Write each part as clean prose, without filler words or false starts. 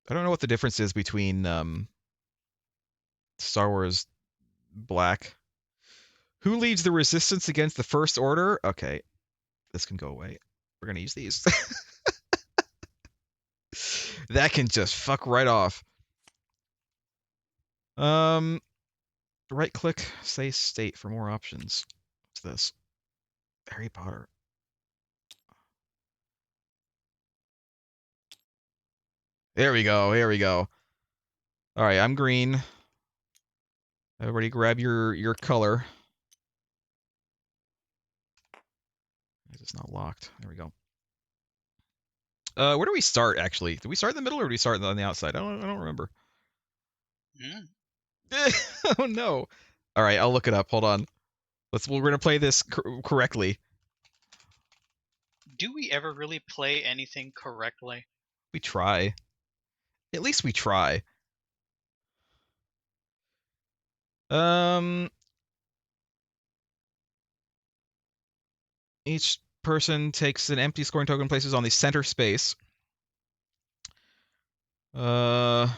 I don't know what the difference is between Star Wars Black. Who leads the resistance against the First Order? Okay, this can go away. We're gonna use these. That can just fuck right off. Right click, say state for more options. What's this? Harry Potter. There we go. Here we go. All right, I'm green. Everybody, grab your color. It's not locked. There we go. Where do we start? Actually, do we start in the middle or do we start on the outside? I don't remember. Oh no. All right, I'll look it up. Hold on. We're gonna play this correctly. Do we ever really play anything correctly? We try. At least we try. Each person takes an empty scoring token and places on the center space. And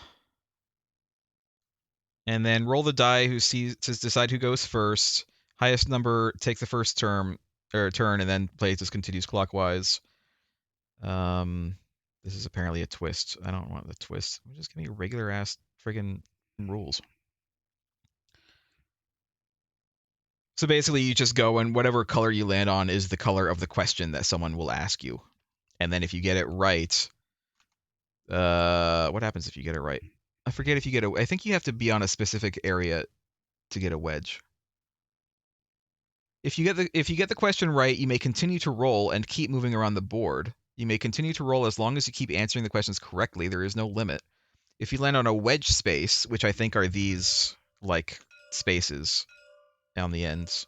then roll the die to decide who goes first. Highest number takes the first turn, and then plays just continues clockwise. This is apparently a twist. I don't want the twist. Just give me regular ass friggin' rules. So basically, you just go and whatever color you land on is the color of the question that someone will ask you. And then if you get it right, what happens if you get it right? I forget if you get I think you have to be on a specific area to get a wedge. If you get the question right, you may continue to roll and keep moving around the board. You may continue to roll as long as you keep answering the questions correctly. There is no limit. If you land on a wedge space, which I think are these like spaces on the ends,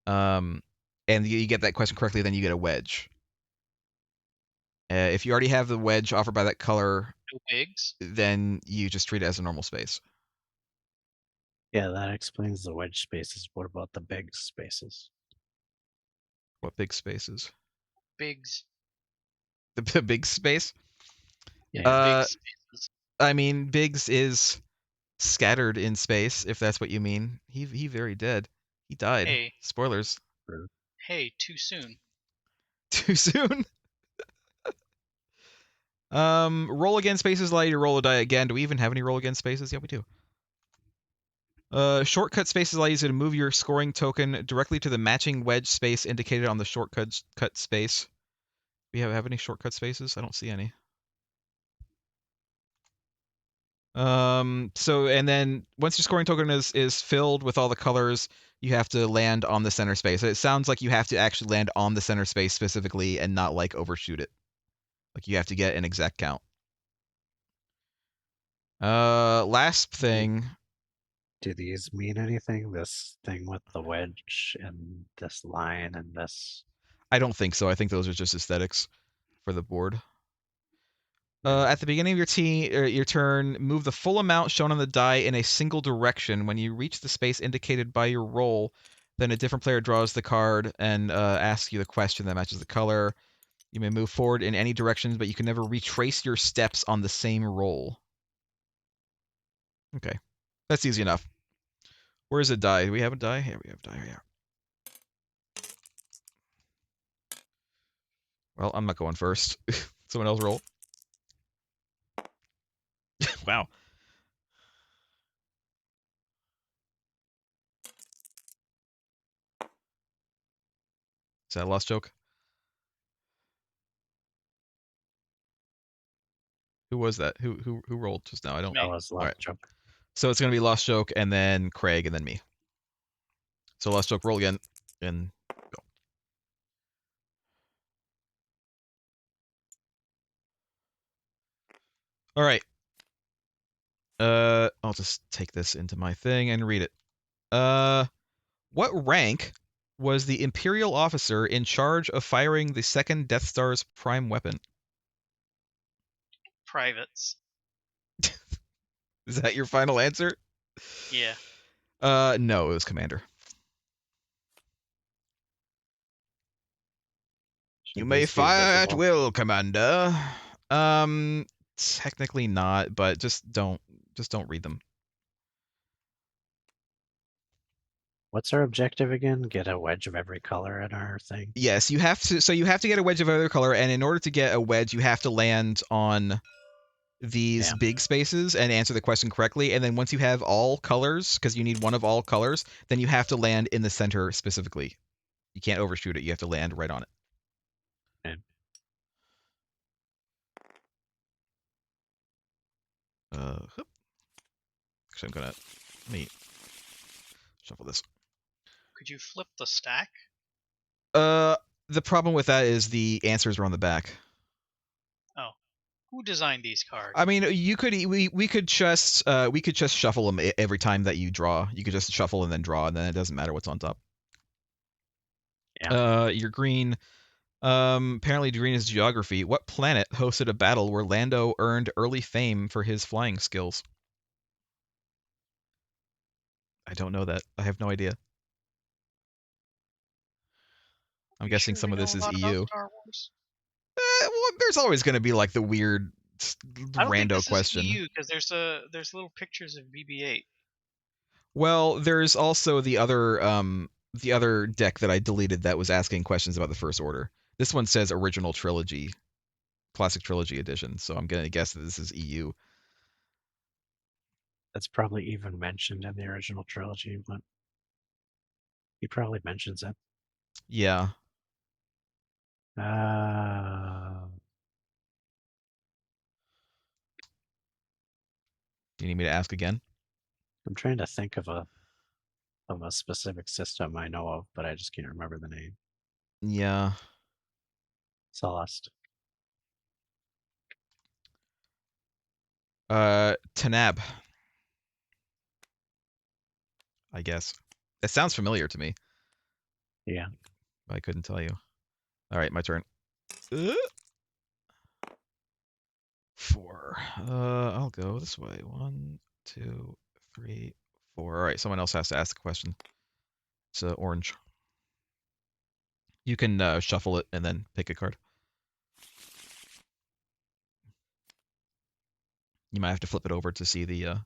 and you get that question correctly, then you get a wedge. If you already have the wedge offered by that color, No bigs? then you just treat it as a normal space. Yeah, that explains the wedge spaces. What about the big spaces? What big spaces? Bigs. The big space? Yeah. Big spaces. I mean, Biggs is scattered in space, if that's what you mean. He very dead. He died. Hey. Spoilers. Hey, too soon. Too soon? Roll again spaces allow you to roll a die again. Do we even have any roll again spaces? Yeah, we do. Shortcut spaces allow you to move your scoring token directly to the matching wedge space indicated on the shortcut space. We have any shortcut spaces? I don't see any. So and then once your scoring token is filled with all the colors, you have to land on the center space. It sounds like you have to actually land on the center space specifically and not like overshoot it. Like you have to get an exact count. Last thing. Do these mean anything? This thing with the wedge and this line and this? I don't think so. I think those are just aesthetics for the board. At the beginning of your turn, move the full amount shown on the die in a single direction. When you reach the space indicated by your roll, then a different player draws the card and asks you the question that matches the color. You may move forward in any direction, but you can never retrace your steps on the same roll. Okay, that's easy enough. Where's a die? Do we have a die? Here we have a die. Here. Well, I'm not going first. Someone else roll. Wow. Is that a lost joke? Who was that? Who rolled just now? I don't. That was lost right. joke. So it's gonna be lost joke and then Craig and then me. So lost joke, roll again and go. All right. I'll just take this into my thing and read it. What rank was the Imperial officer in charge of firing the second Death Star's prime weapon? Privates. Is that your final answer? Yeah. No, it was commander. You may fire at will, Commander. technically not, but just don't read them. What's our objective again? Get a wedge of every color in our thing. Yes, you have to. So you have to get a wedge of other color, and in order to get a wedge, you have to land on these Yeah. big spaces and answer the question correctly. And then once you have all colors, because you need one of all colors, then you have to land in the center specifically. You can't overshoot it. You have to land right on it. Okay. Actually, I'm gonna let me shuffle this. Could you flip the stack? The problem with that is the answers are on the back. Oh, who designed these cards? I mean, you could we could just shuffle them every time that you draw. You could just shuffle and then draw, and then it doesn't matter what's on top. Yeah. You're green. Apparently green is geography. What planet hosted a battle where Lando earned early fame for his flying skills? I don't know that. I have no idea. I'm guessing Sure some we of know this a is lot about EU. Star Wars? Well, there's always going to be like the weird I don't think rando this question. is EU because there's little pictures of BB-8. Well, there's also the other deck that I deleted that was asking questions about the First Order. This one says original trilogy, classic trilogy edition, so I'm gonna guess that this is EU. That's probably even mentioned in the original trilogy, but he probably mentions it. Yeah. Do you need me to ask again? I'm trying to think of a specific system I know of, but I just can't remember the name. Yeah. Celeste. Tanab, I guess. It sounds familiar to me. Yeah. I couldn't tell you. All right, my turn. 4. I'll go this way. 1, 2, 3, 4. All right, someone else has to ask the question. It's orange. You can shuffle it and then pick a card. You might have to flip it over to see the. There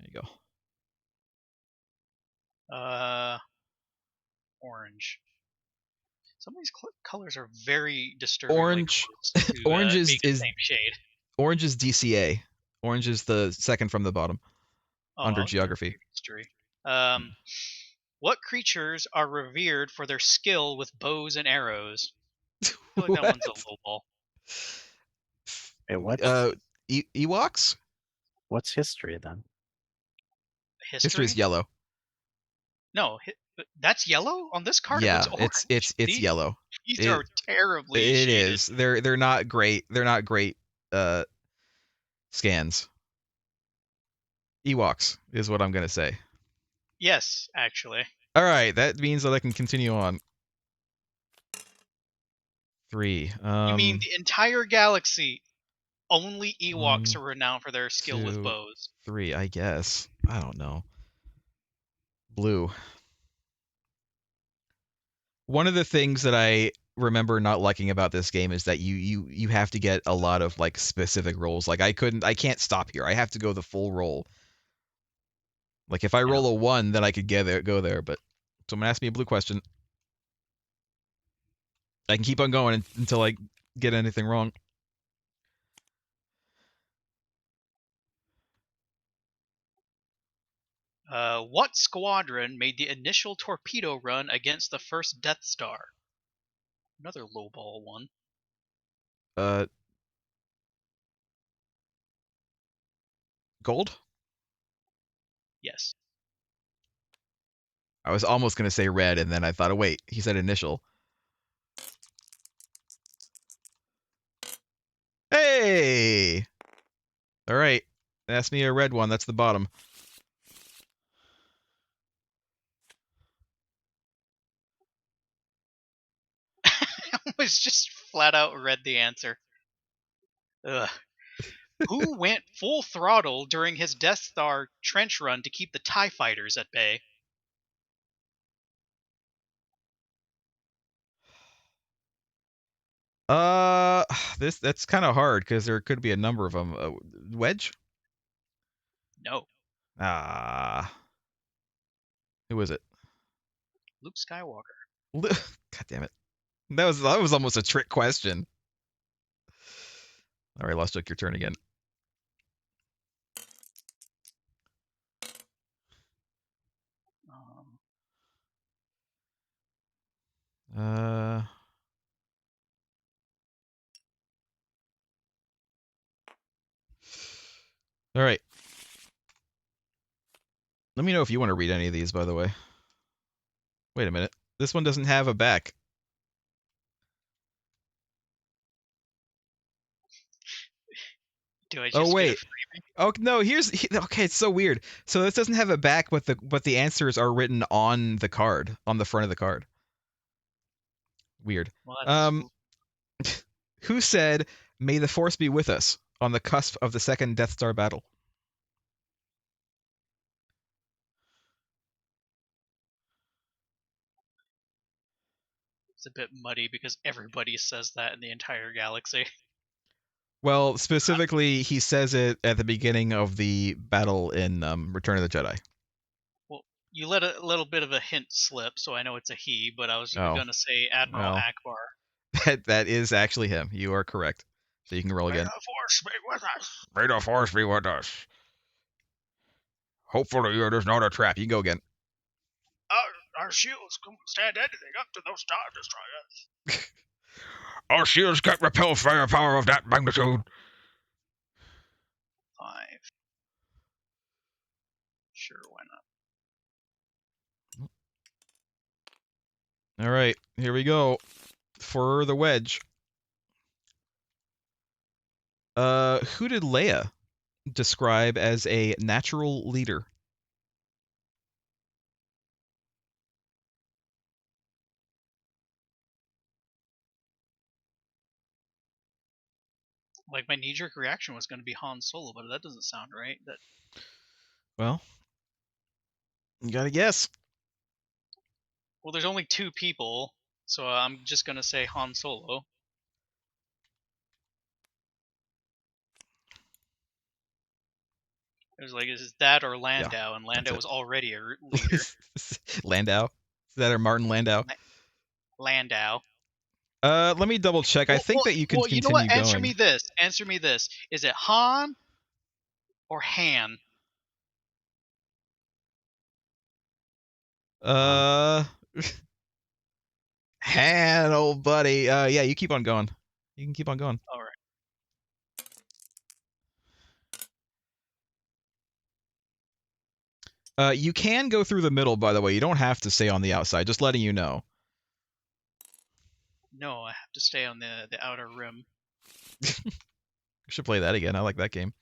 you go. Orange. Some of these colors are very disturbingly Orange. close to Orange being the is same shade. Orange is DCA. Orange is the second from the bottom under Oh, geography. history. What creatures are revered for their skill with bows and arrows? I feel like that one's a low ball. Wait, what? Ewoks? What's history then? History is History? yellow. No, that's yellow on this card. It looks Yeah, orange. it's yellow. These It, are terribly it shaded. is. They're not great. They're not great scans. Ewoks is what I'm gonna say. Yes, actually. All right, that means that I can continue on. 3. You mean the entire galaxy? Only Ewoks 1, are renowned for their skill with 2, bows. 3. I guess. I don't know. Blue. One of the things that I remember not liking about this game is that you have to get a lot of like specific rolls. Like I can't stop here. I have to go the full roll. Like if I roll a 1, then I could go there. But someone asked me a blue question. I can keep on going until I get anything wrong. What squadron made the initial torpedo run against the first Death Star? Another lowball one. Uh, gold. Yes. I was almost gonna say red, and then I thought, oh wait, he said initial. Hey! All right. Ask me a red one. That's the bottom. I was just flat out read the answer. Ugh. Who went full throttle during his Death Star trench run to keep the TIE fighters at bay? Uh, That's kind of hard because there could be a number of them. Wedge? No, Ah, who is it? Luke Skywalker. God damn it! That was almost a trick question. All right, Lost Joke, your turn again. Um, Uh, all right. Let me know if you want to read any of these, by the way. Wait a minute. This one doesn't have a back. do I Oh just get a wait. freebie? Oh no, okay, it's so weird. So this doesn't have a back, but the answers are written on the card, on the front of the card. Weird. Well, that's Um, who said, "May the Force be with us" on the cusp of the second Death Star battle? it's a bit muddy because everybody says that in the entire galaxy. Well, specifically, he says it at the beginning of the battle in Return of the Jedi. Well, you let a little bit of a hint slip, so I know it's a he. But I was Oh, gonna say Admiral well, Akbar. that is actually him. You are correct. So you can roll May again. the Force be with us. May the Force be with us. Hopefully, it is not a trap. You can go again. Our shields couldn't stand anything up to those Star Destroyers. Our shields can't repel firepower of that magnitude. 5. Sure, why not? All right, here we go. For the wedge. Who did Leia describe as a natural leader? Like my knee-jerk reaction was going to be Han Solo, but that doesn't sound right. That Well, you gotta guess. well, there's only 2 people, so I'm just going to say Han Solo. It was like, is that or Yeah, Landau? And that's Landau it. was already a leader. Landau. Is that or Martin Landau? Landau. Let me double check. I Well, think well, that you can well, you know what? continue Answer going. me this. Answer me this. Is it Han or Han? Uh, Han, old buddy. Yeah, you keep on going. You can keep on going. All right. You can go through the middle, by the way. You don't have to stay on the outside. Just letting you know. No, I have to stay on the outer rim. We should play that again. I like that game.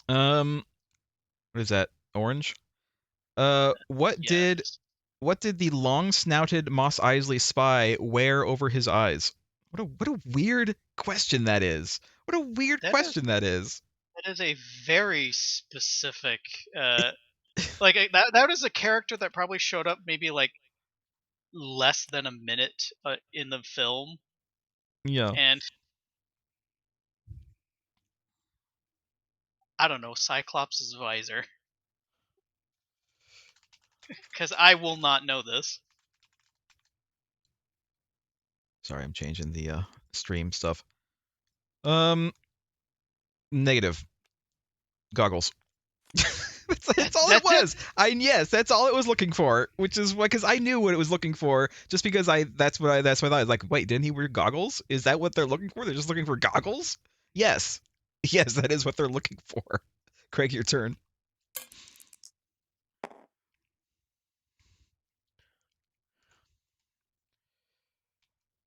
What is that? Orange. What Yeah. did the long-snouted Mos Eisley spy wear over his eyes? What a weird question that is. What a weird That is question that is. that is a very specific. Like that is a character that probably showed up maybe like less than a minute in the film, Yeah. and I don't know, Cyclops' visor. Because I will not know this. Sorry, I'm changing the stream stuff. Um, negative. Goggles. That's all it That's it. was. Yes, that's all it was looking for, which is because I knew what it was looking for. Just because that's what I thought. I was like, wait, didn't he wear goggles? Is that what they're looking for? They're just looking for goggles? Yes, yes, that is what they're looking for. Craig, your turn.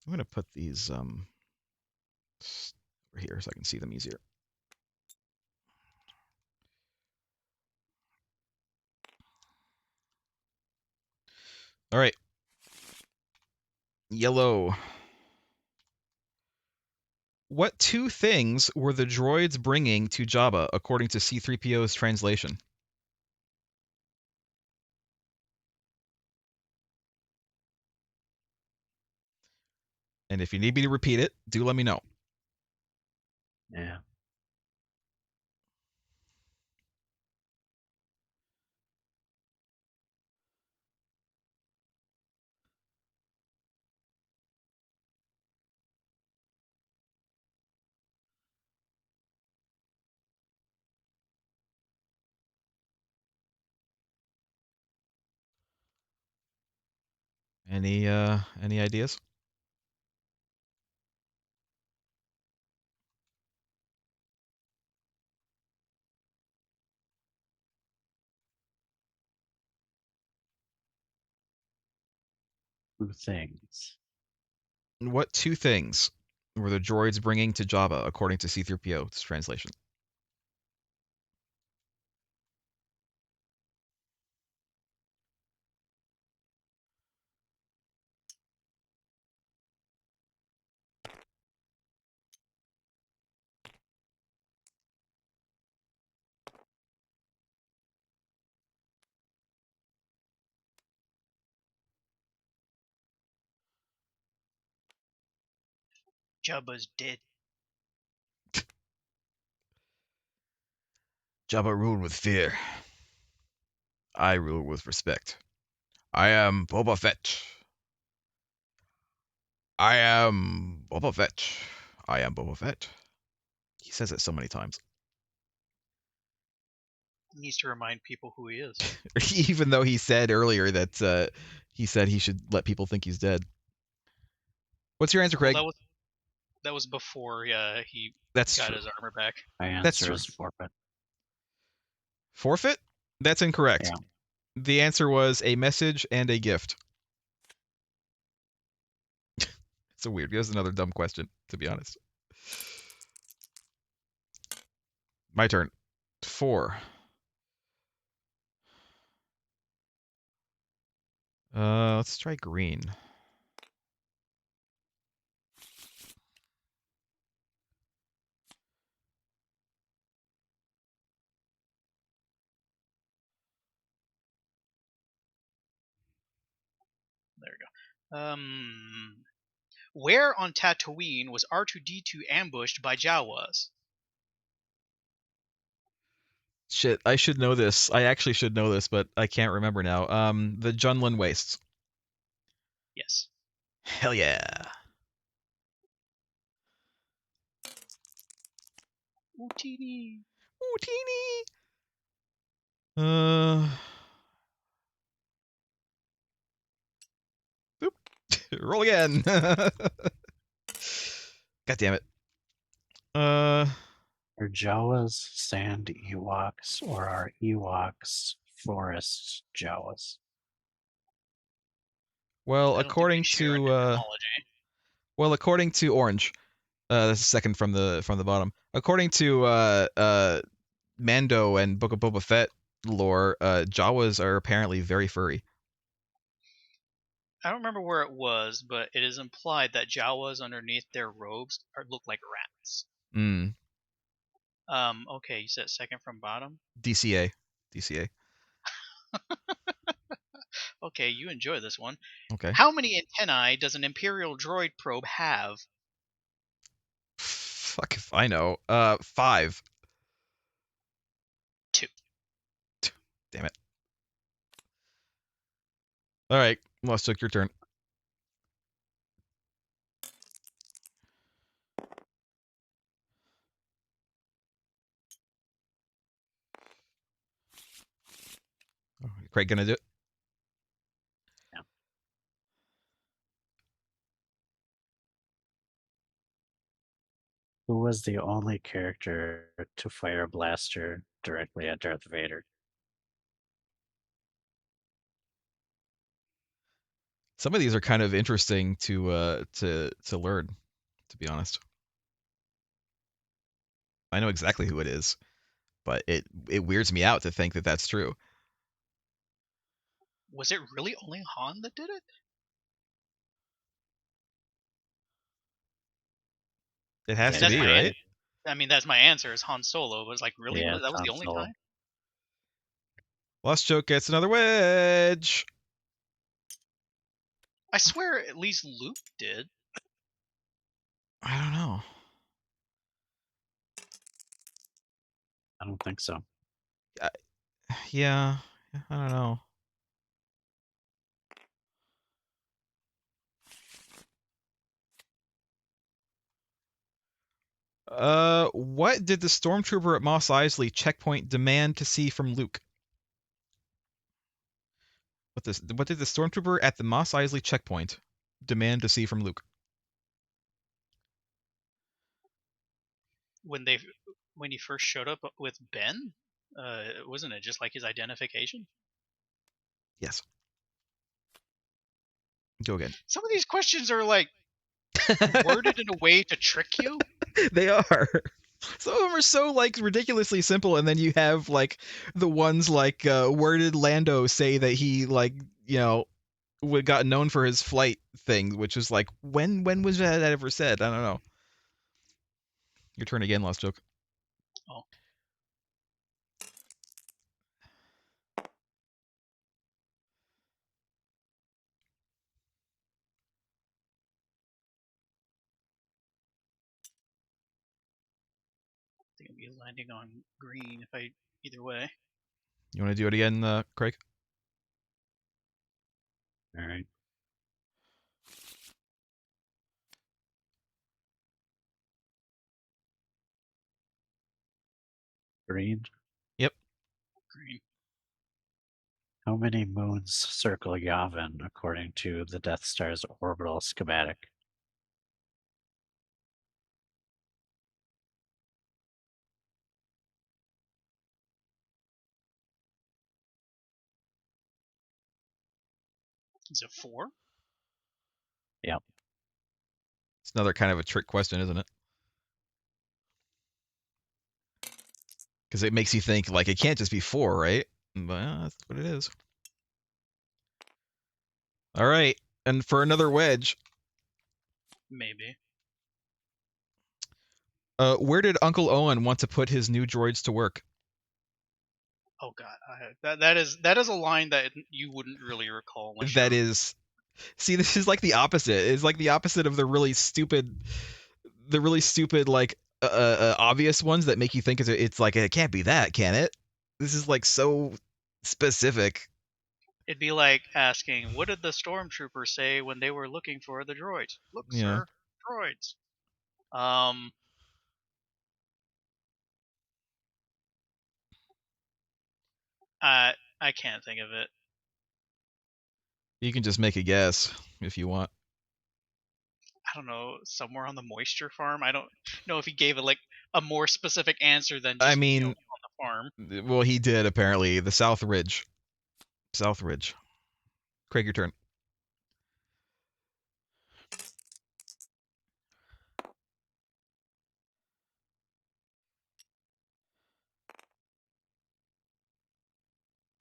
I'm gonna put these over here so I can see them easier. All right, yellow. What 2 things were the droids bringing to Jabba, according to C-3PO's translation? And if you need me to repeat it, do let me know. Yeah. Any ideas? Two things. What two things were the droids bringing to Jabba, according to C-3PO's translation? Jabba's dead. Jabba ruled with fear. I rule with respect. I am Boba Fett. I am Boba Fett. I am Boba Fett. He says it so many times. He needs to remind people who he is. Even though he said earlier that he said he should let people think he's dead. What's your answer, Well, Craig? that was before he That's got true. his armor back. My That's answer true. is forfeit. Forfeit? That's incorrect. Yeah. The answer was a message and a gift. It's a weird. That's another dumb question, to be honest. My turn. 4. Let's try green. There we go. Where on Tatooine was R2D2 ambushed by Jawas? Shit, I should know this. I actually should know this, but I can't remember now. The Junlin Wastes. Yes. Hell yeah. Utini. Ooh, teeny. Uh, oop. Roll again. God damn it. Uh, Are Jawas sand Ewoks or are Ewoks forest Jawas? well, I don't think they share an according to Orange, that's the second from the bottom. According to Mando and Book of Boba Fett lore, Jawas are apparently very furry. I don't remember where it was, but it is implied that Jawas underneath their robes look like rats. Mm. Okay, you said second from bottom. DCA. DCA. Okay, you enjoy this one. Okay. How many antennae does an Imperial droid probe have? Fuck if I know. 5. 2. Damn it. All right, Lost took your turn. Craig gonna do it? Yeah. Who was the only character to fire a blaster directly at Darth Vader? Some of these are kind of interesting to learn, to be honest. I know exactly who it is, but it weirds me out to think that that's true. Was it really only Han that did it? It I has mean, to Yeah, that's be, my right? I mean, that's my answer. Is Han Solo? Was like really? yeah, it's That was the Han only Solo. time? Lost joke gets another wedge. I swear, at least Luke did. I don't know. I don't think so. Yeah, I don't know. What did the stormtrooper at Mos Eisley checkpoint demand to see from Luke? What did the stormtrooper at the Mos Eisley checkpoint demand to see from Luke? When he first showed up with Ben, wasn't it just like his identification? Yes. Go again. Some of these questions are like worded in a way to trick you. They are. Some of them are so like ridiculously simple, and then you have like the ones like where did Lando say that he like got known for his flight thing, which is like when was that ever said? I don't know. Your turn again, Lost Joke. Oh, I think I'll be landing on green if I either way. You want to do it again, Craig? All right. Green. Yep. Green. How many moons circle Yavin according to the Death Star's orbital schematic? Is it 4? Yep. It's another kind of a trick question, isn't it? Because it makes you think like it can't just be 4, right? Well, that's what it is. All right, and for another wedge, Maybe. where did Uncle Owen want to put his new droids to work? Oh God, that is a line that you wouldn't really recall unless That you're. is, see, this is like the opposite. It's like the opposite of the really stupid like obvious ones that make you think it's like it can't be that, can it? This is like so specific. It'd be like asking, "What did the stormtroopers say when they were looking for the droids?" Look, Yeah, sir, droids. Um, I can't think of it. you can just make a guess if you want. I don't know. Somewhere on the moisture farm. I don't know if he gave it like a more specific answer than I just mean, on the farm. well, he did apparently. The South Ridge. South Ridge. Craig, your turn.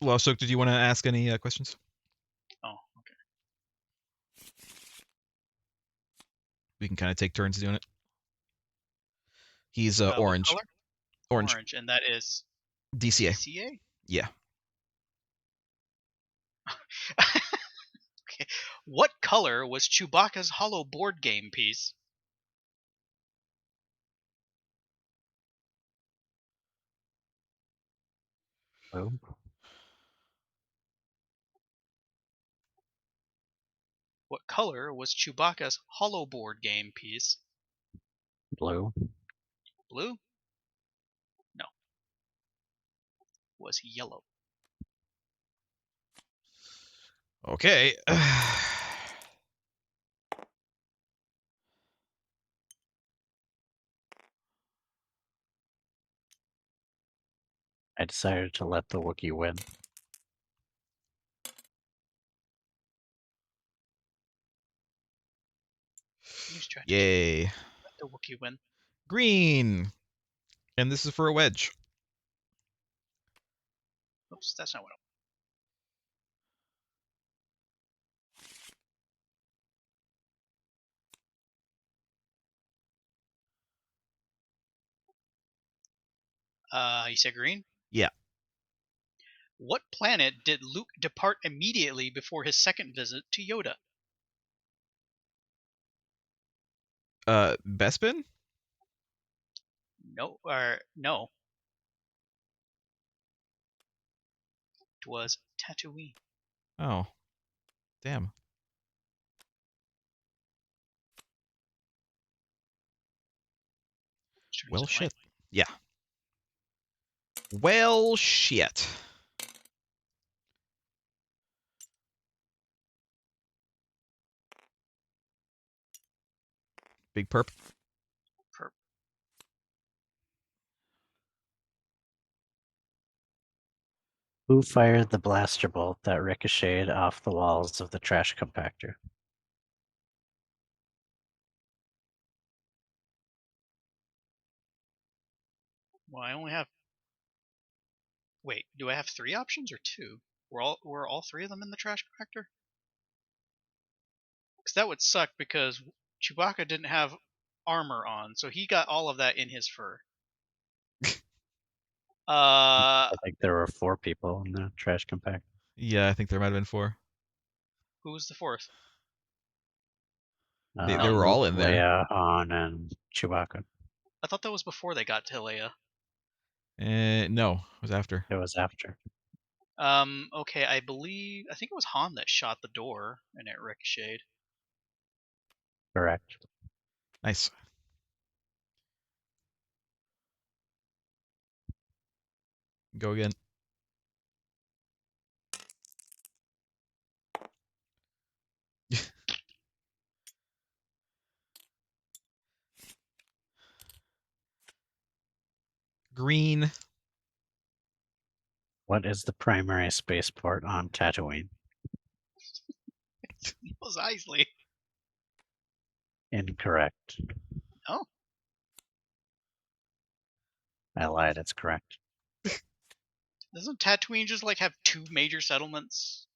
Well, so did you want to ask any questions? Oh, okay. We can kind of take turns doing it. He's What orange. color? Orange. Orange, and that is DCA. DCA. Yeah. Okay. What color was Chewbacca's hollow board game piece? Blue. What color was Chewbacca's hollow board game piece? Blue. Blue? No, was yellow. Okay. I decided to let the Wookiee win. New strategy. Yay. Let the Wookiee win. Green. And this is for a wedge. Oops, that's not what you said green? Yeah. What planet did Luke depart immediately before his second visit to Yoda? Bespin? No, or no, it was Tatooine. Oh, damn. Turns Well, it mine. shit. Yeah. Well, shit. Big perp. Perp. Who fired the blaster bolt that ricocheted off the walls of the trash compactor? Well, I only have. Wait, do I have 3 options or 2? Were all 3 of them in the trash compactor? Because that would suck because Chewbacca didn't have armor on, so he got all of that in his fur. I think there were 4 people in the trash compactor. Yeah, I think there might have been 4. Who was the 4th? They were Luke, all in there. Leia, Han, and Chewbacca. I thought that was before they got to Leia. No, it was after. It was after. Okay, I think it was Han that shot the door and it ricocheted. Correct. Nice. Go again. Green. What is the primary spaceport on Tatooine? Mos Eisley. Incorrect. Oh, I lied, it's correct. doesn't Tatooine just like have 2 major settlements?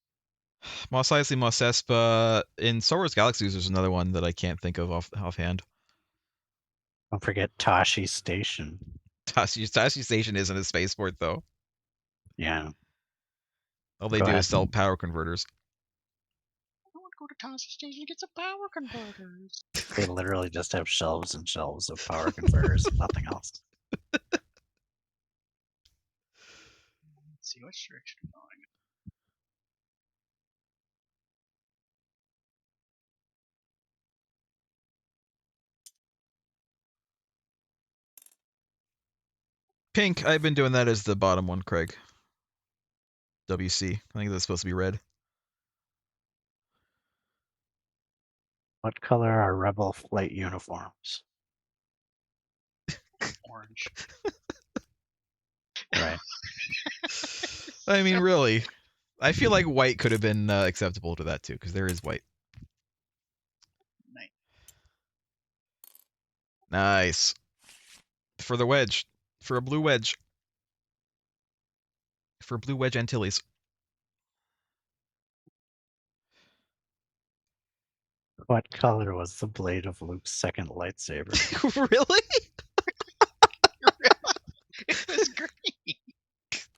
Mos Eisley, Mos Espa. In Star Wars Galaxies, there's another one that I can't think of offhand. Don't forget Tashi Station. Tashi Station isn't a spaceport, though. Yeah. All they Go do ahead. is sell power converters. I want to go to Tashi Station to get some power converters. They literally just have shelves and shelves of power converters and nothing else. Let's see which direction I'm going. Pink. I've been doing that as the bottom one, Craig. WC. I think that's supposed to be red. What color are Rebel flight uniforms? Orange. Right. I mean, really. I feel like white could have been acceptable to that, too, because there is white. Nice. Nice. For the wedge. For a blue wedge. For blue wedge Antilles. What color was the blade of Luke's second lightsaber? Really? It was green.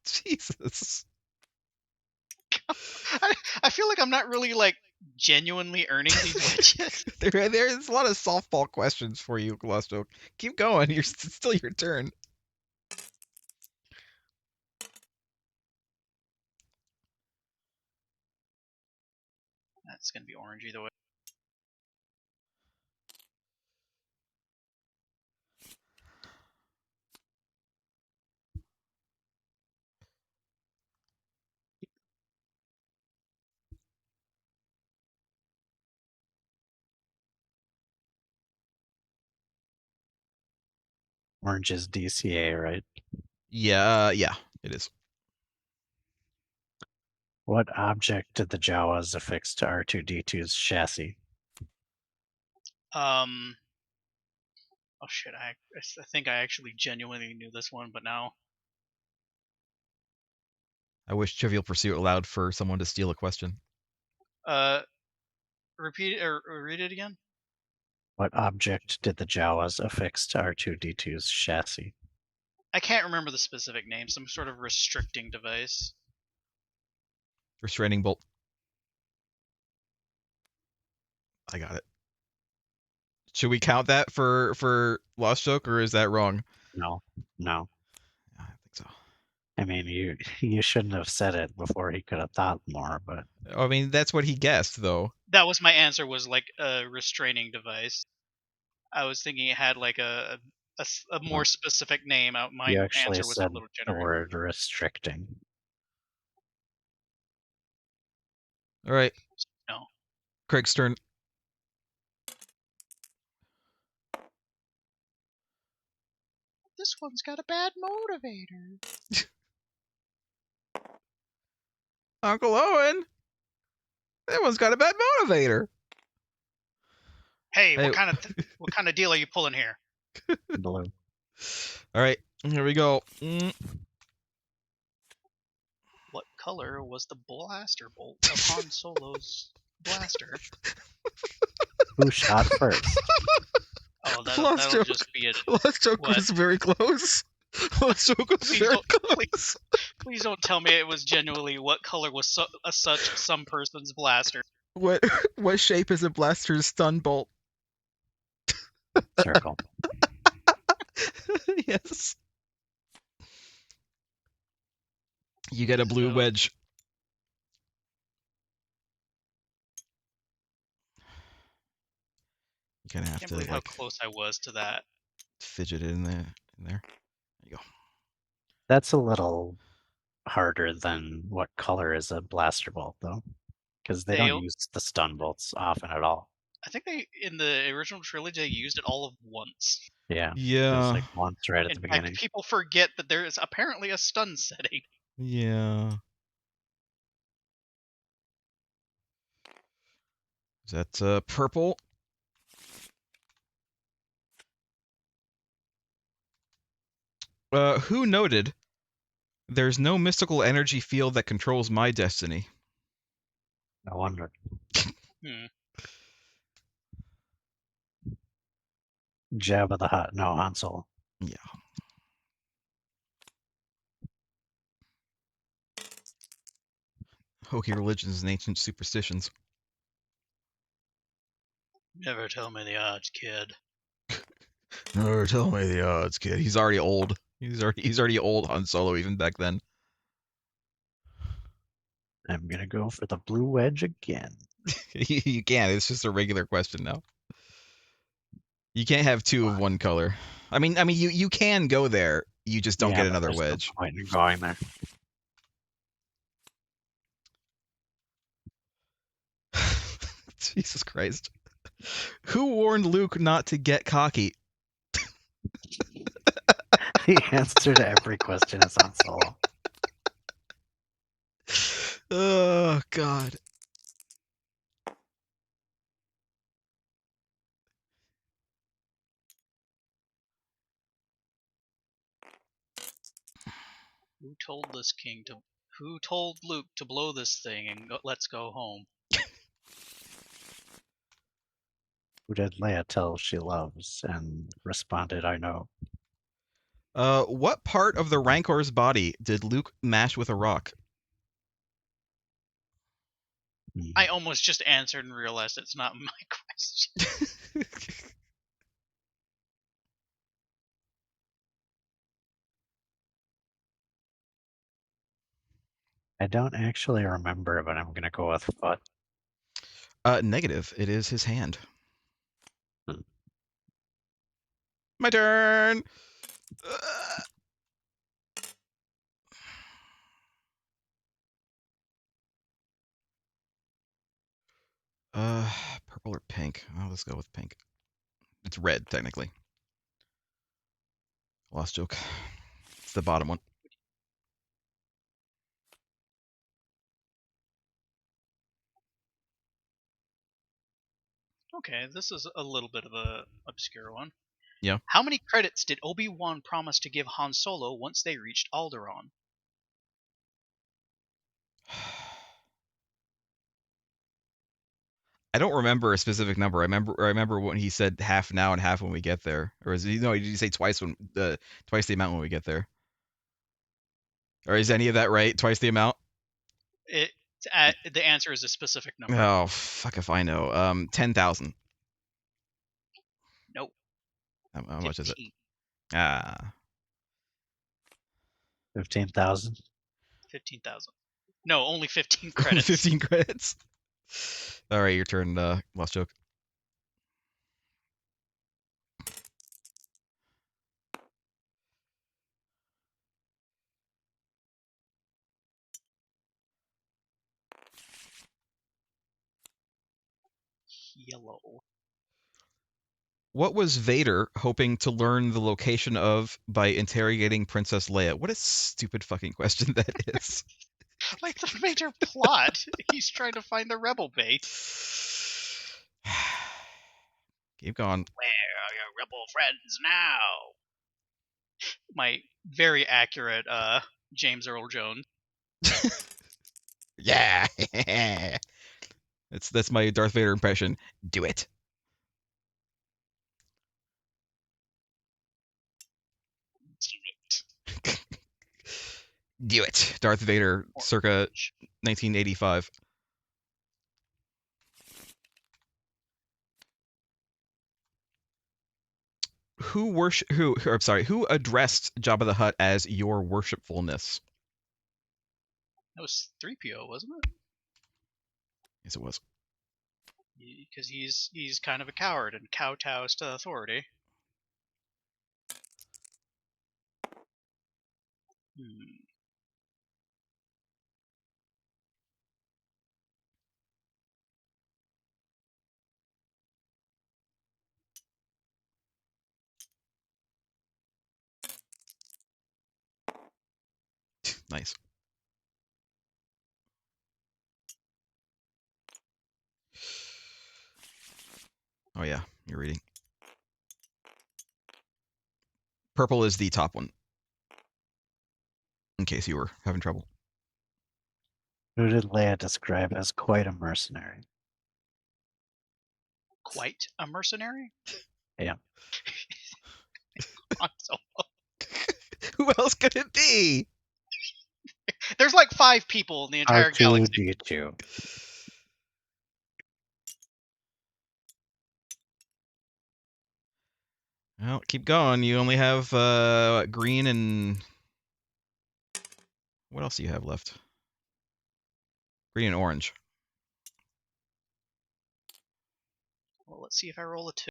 Jesus. I feel like I'm not really like genuinely earning these wedges. There's a lot of softball questions for you, Glusto. Keep going. It's still your turn. That's gonna be orange either way. Orange is DCA, right? Yeah, it is. What object did the Jawas affix to R2D2's chassis? Oh shit! I think I actually genuinely knew this one, but now I wish Trivial Pursuit allowed for someone to steal a question. repeat it or read it again. What object did the Jawas affix to R2D2's chassis? I can't remember the specific name. Some sort of restricting device. Restraining bolt. I got it. Should we count that for Lost Joke, or is that wrong? No. I think so. I mean, you shouldn't have said it before he could have thought more, but I mean, that's what he guessed, though. That was my answer. Was like a restraining device. I was thinking it had like a more specific name. My you actually answer was a said little the generic. word restricting. All right, No, Craig's turn. this one's got a bad motivator. Uncle Owen, that one's got a bad motivator. Hey, Hey. what kind of deal are you pulling here? Blue. All right, here we go. What color was the blaster bolt of Han Solo's blaster? Who shot first? Oh, Lost that'll Joke. just be it. Lost Joke What? was very close. Lost Joke was Please very don't- close. Please don't tell me it was genuinely what color was such some person's blaster. What shape is a blaster's stun bolt? Circle. Yes. You get a blue So- wedge. You kind of I have can't to believe how like close I was to that. fidget it in there. There you go. That's a little harder than what color is a blaster bolt, though, because they They- don't use the stun bolts often at all. I think they in the original trilogy they used it all of once. Yeah. Yeah. There's like once right at In the fact, beginning. people forget that there is apparently a stun setting. Yeah. Is that purple? Who noted? There's no mystical energy field that controls my destiny. No wonder. Hmm. Jabba the Hutt. No, Han Solo. Yeah. Hokey religions and ancient superstitions. Never tell me the odds, kid. Never tell me the odds, kid. He's already old. He's already old Han Solo even back then. I'm gonna go for the blue wedge again. You can't. It's just a regular question now. You can't have two of one color. I mean, you can go there. You just don't Yeah, get but another there's no wedge. point in going there. Jesus Christ. Who warned Luke not to get cocky? The answer to every question is Han Solo. Oh God. Who told Luke to blow this thing and let's go home? Who did Leia tell she loves and responded, I know. What part of the Rancor's body did Luke mash with a rock? I almost just answered and realized it's not my question. I don't actually remember, but I'm gonna go with foot. Negative. It is his hand. Hmm. My turn. Purple or pink? Oh, let's go with pink. It's red, technically. Lost joke. It's the bottom one. Okay, this is a little bit of a obscure one. Yeah. How many credits did Obi-Wan promise to give Han Solo once they reached Alderaan? I don't remember a specific number. I remember when he said half now and half when we get there. Or is he no? Did he say twice twice the amount when we get there? Or is any of that right? Twice the amount? The answer is a specific number. Oh fuck if I know. 10,000. How much is it? 15. Ah. 15,000. 15,000. No, only 15 Only credits. 15 credits. All right, your turn, Lost Joke. Yellow. What was Vader hoping to learn the location of by interrogating Princess Leia? What a stupid fucking question that is. Like the major plot. He's trying to find the rebel base. Keep going. Where are your rebel friends now? My very accurate James Earl Jones. Yeah. That's my Darth Vader impression. Do it. Do it. Do it. Darth Vader, circa 1985. Who addressed Jabba the Hutt as your worshipfulness? That was 3PO, wasn't it? Yes, it was. Because he's kind of a coward and kowtows to authority. Hmm. Nice. Oh yeah, you're reading. Purple is the top one. In case you were having trouble. Who did Leia describe as quite a mercenary? Quite a mercenary? Yeah. So, Who else could it be? there's like 5 people in the entire galaxy. R2-D2. Well, keep going. You only have green and what else do you have left? Green and orange. Well, let's see if I roll a 2.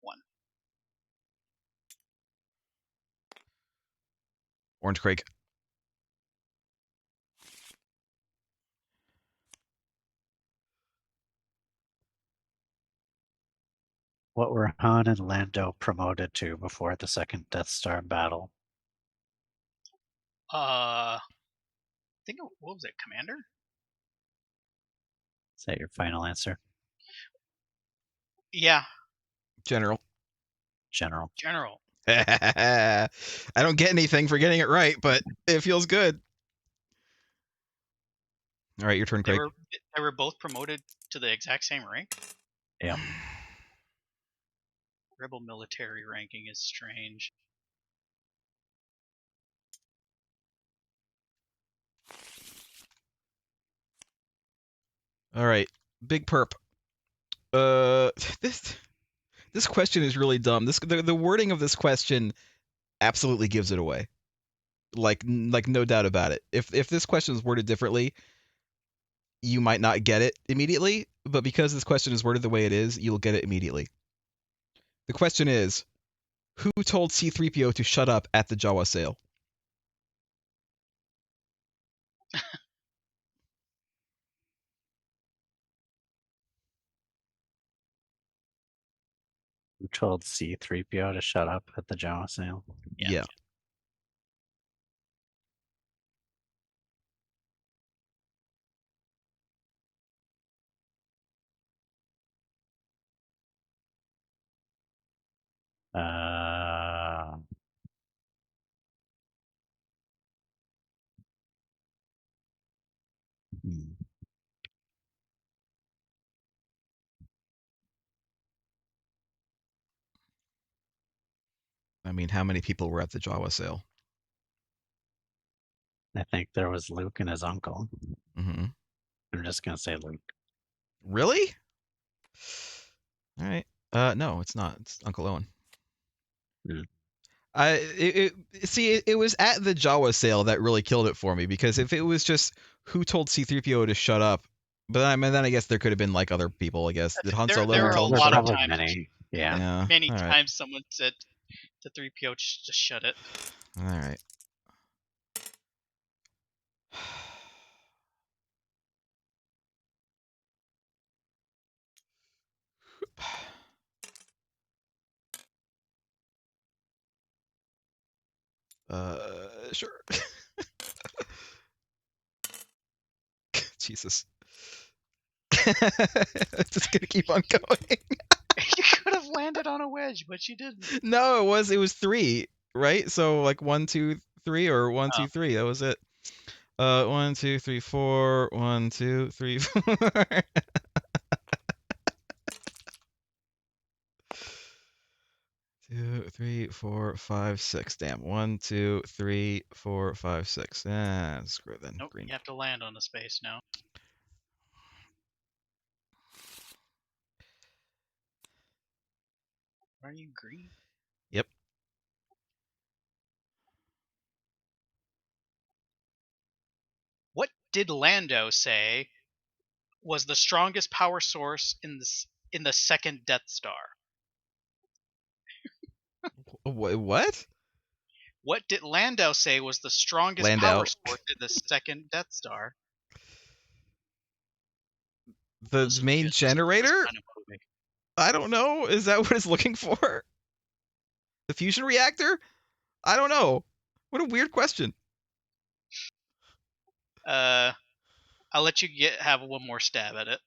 1. Orange Craig. What were Han and Lando promoted to before the second Death Star battle? I think what was it, Commander? Is that your final answer? Yeah, General. General. General. I don't get anything for getting it right, but it feels good. All right, your turn, They Craig. were both promoted to the exact same rank. Yeah. Rebel military ranking is strange. All right, Big Perp. Uh, this question is really dumb. The wording of this question absolutely gives it away. Like no doubt about it. If this question is worded differently, you might not get it immediately, but because this question is worded the way it is, you'll get it immediately. The question is, who told C-3PO to shut up at the Jawa sale? Who told C-3PO to shut up at the Jawa sale? Yeah. Uh, hmm. I mean, how many people were at the Jawa sale? I think there was Luke and his uncle. Mm-hmm. I'm just gonna say Luke. Really? All right. No, it's not. It's Uncle Owen. Hmm. It was at the Jawa sale that really killed it for me, because if it was just who told C-3PO to shut up, but then I guess there could have been like other people. I guess did Han Solo There who are a told him to There's shut lot of up? probably times, many. Yeah. Yeah. many All right. times someone said to 3PO, just shut it. All right. Sure. Jesus. Just gonna keep on going. You could have landed on a wedge, but you didn't. No, it was 3, right? So like 1, 2, 3, or 1, Oh. 2, 3. That was it. 1, 2, 3, 4. 1, 2, 3, 4. 2, 3, 4, 5, 6. Damn. 1, 2, 3, 4, 5, 6. Ah, screw it then. Nope, Green. you have to land on the space now. Are you green? Yep. What did Lando say was the strongest power source in the second Death Star? What? What did Lando say was the strongest power Landau. source in the second Death Star? The Listen to main this generator? kind of movie. I don't know. Is that what it's looking for? The fusion reactor? I don't know. What a weird question. I'll let you have one more stab at it.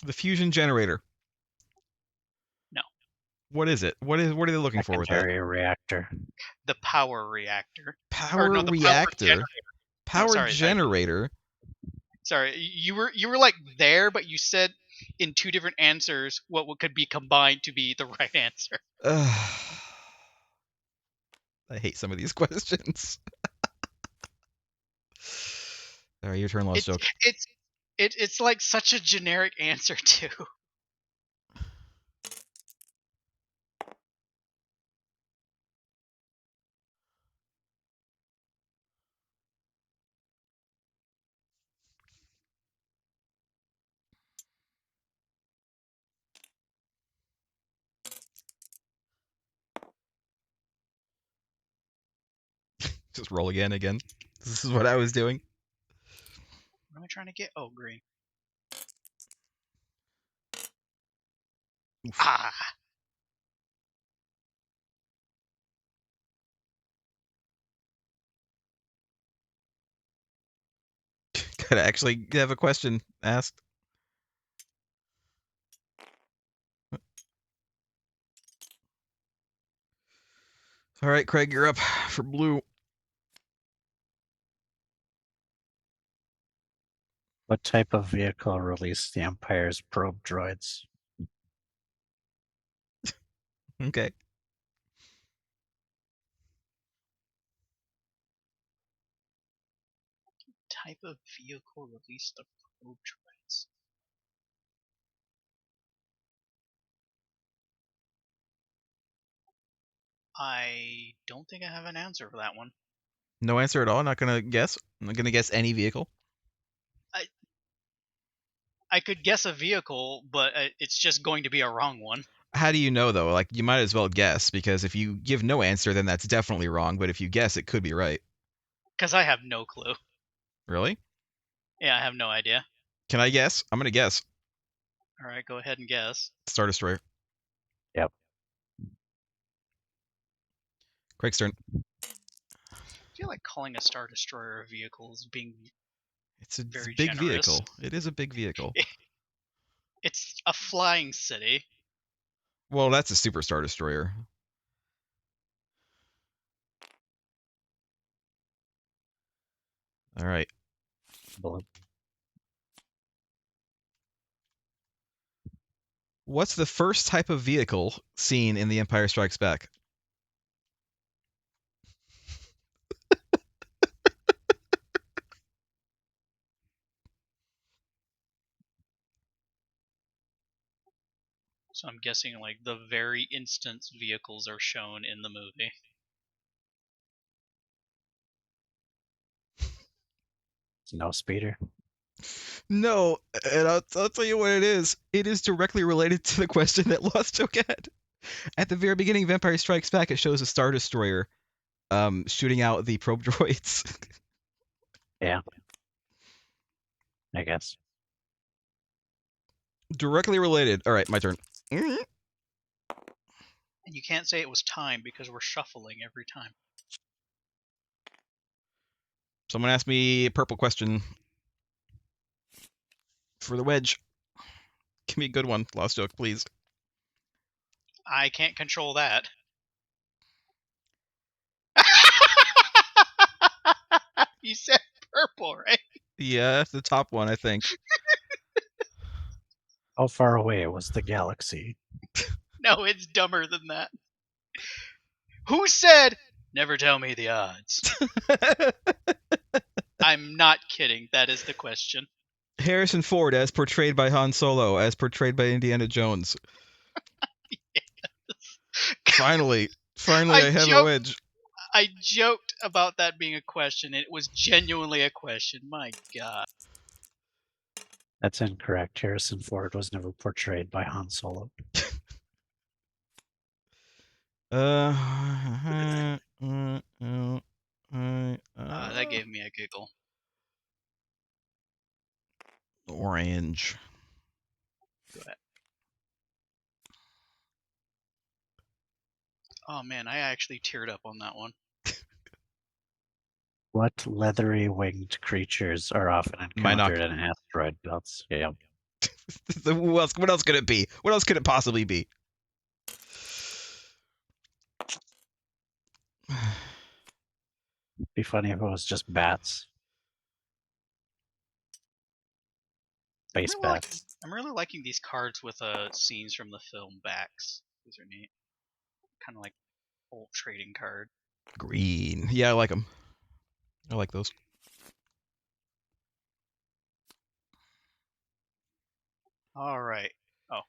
The fusion generator. No. What is it? What are they looking for with that? Secondary reactor. The power reactor. Or Power no, the power reactor? generator. No, Power sorry. generator? Sorry, you were like there, but you said in two different answers what could be combined to be the right answer. I hate some of these questions. All right, your turn, Lost Joke. It's like such a generic answer too. Just roll again. This is what I was doing. What am I trying to get? Oh, green. Oof. Ah, Gotta actually have a question asked. All right, Craig, you're up for blue. What type of vehicle released the Empire's probe droids? Okay. type of vehicle released the probe droids. I don't think I have an answer for that one. No answer at all. Not gonna guess. I'm not gonna guess any vehicle. I could guess a vehicle, but it's just going to be a wrong one. How do you know though? Like you might as well guess, because if you give no answer, then that's definitely wrong. But if you guess, it could be right. Because I have no clue. Really? Yeah, I have no idea. Can I guess? I'm gonna guess. All right, go ahead and guess. Star Destroyer. Yep. Craig's turn. I feel like calling a Star Destroyer a vehicle is being It's a very big generous. vehicle. It is a big vehicle. It's a flying city. Well, that's a Super Star Destroyer. All right. Blue. What's the first type of vehicle seen in The Empire Strikes Back? So I'm guessing like the very instance vehicles are shown in the movie. It's no speeder. No, and I'll tell you what it is. It is directly related to the question that Lost Joke had. At the very beginning of Empire Strikes Back, it shows a Star Destroyer shooting out the probe droids. Yeah. I guess. Directly related. All right, my turn. And you can't say it was time because we're shuffling every time. Someone asked me a purple question for the wedge. Give me a good one, Lost Joke, please. I can't control that. You said purple, right? Yeah, that's the top one, I think. How far away was the galaxy? No, it's dumber than that. Who said, never tell me the odds? I'm not kidding. That is the question. Harrison Ford, as portrayed by Han Solo, as portrayed by Indiana Jones. Finally, I have a wedge. I joked about that being a question. It was genuinely a question. My God. That's incorrect. Harrison Ford was never portrayed by Han Solo. That gave me a giggle. Orange. Go ahead. Oh man, I actually teared up on that one. What leathery winged creatures are often encountered in asteroid belts? Yeah. What else could it be? What else could it possibly be? It'd be funny if it was just bats. Space bats. I'm really liking these cards with scenes from the film backs. These are neat. Kind of like old trading card. Green. Yeah, I like them. I like those. All right. Oh.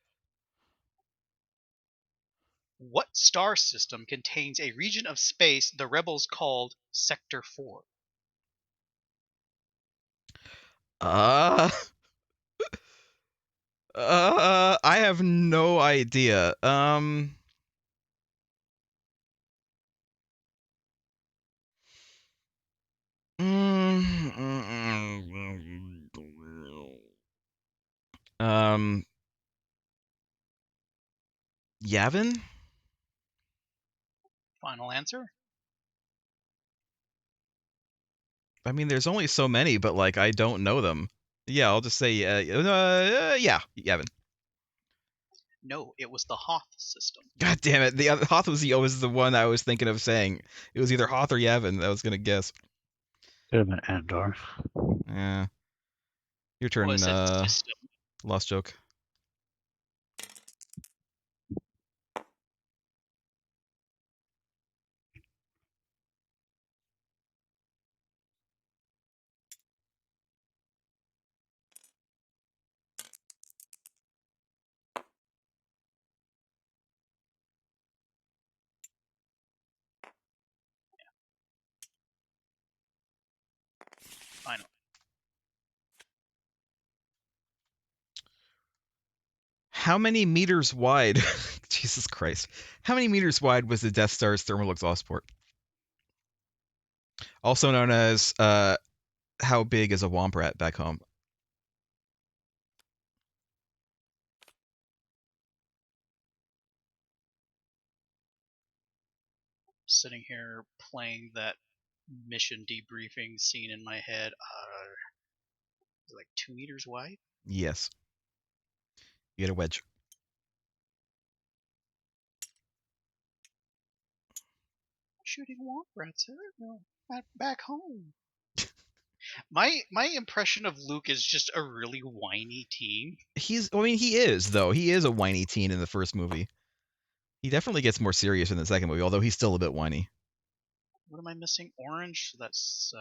What star system contains a region of space the rebels called Sector 4? I have no idea. Yavin? Final answer? I mean, there's only so many, but like I don't know them. Yeah, I'll just say yeah, Yavin. No, it was the Hoth system. God damn it! The other, Hoth was the one I was thinking of saying. It was either Hoth or Yavin. I was gonna guess. Could have been Endor. Yeah. Your turn. Oh, it said system. Lost Joke. Final. How many meters wide? Jesus Christ! How many meters wide was the Death Star's thermal exhaust port? Also known as how big is a womp rat back home? Sitting here playing that mission debriefing scene in my head. Like 2 meters wide? Yes. You get a wedge. Shooting womp rats back home. My impression of Luke is just a really whiny teen. He is though. He is a whiny teen in the first movie. He definitely gets more serious in the second movie, although he's still a bit whiny. What am I missing? Orange? That's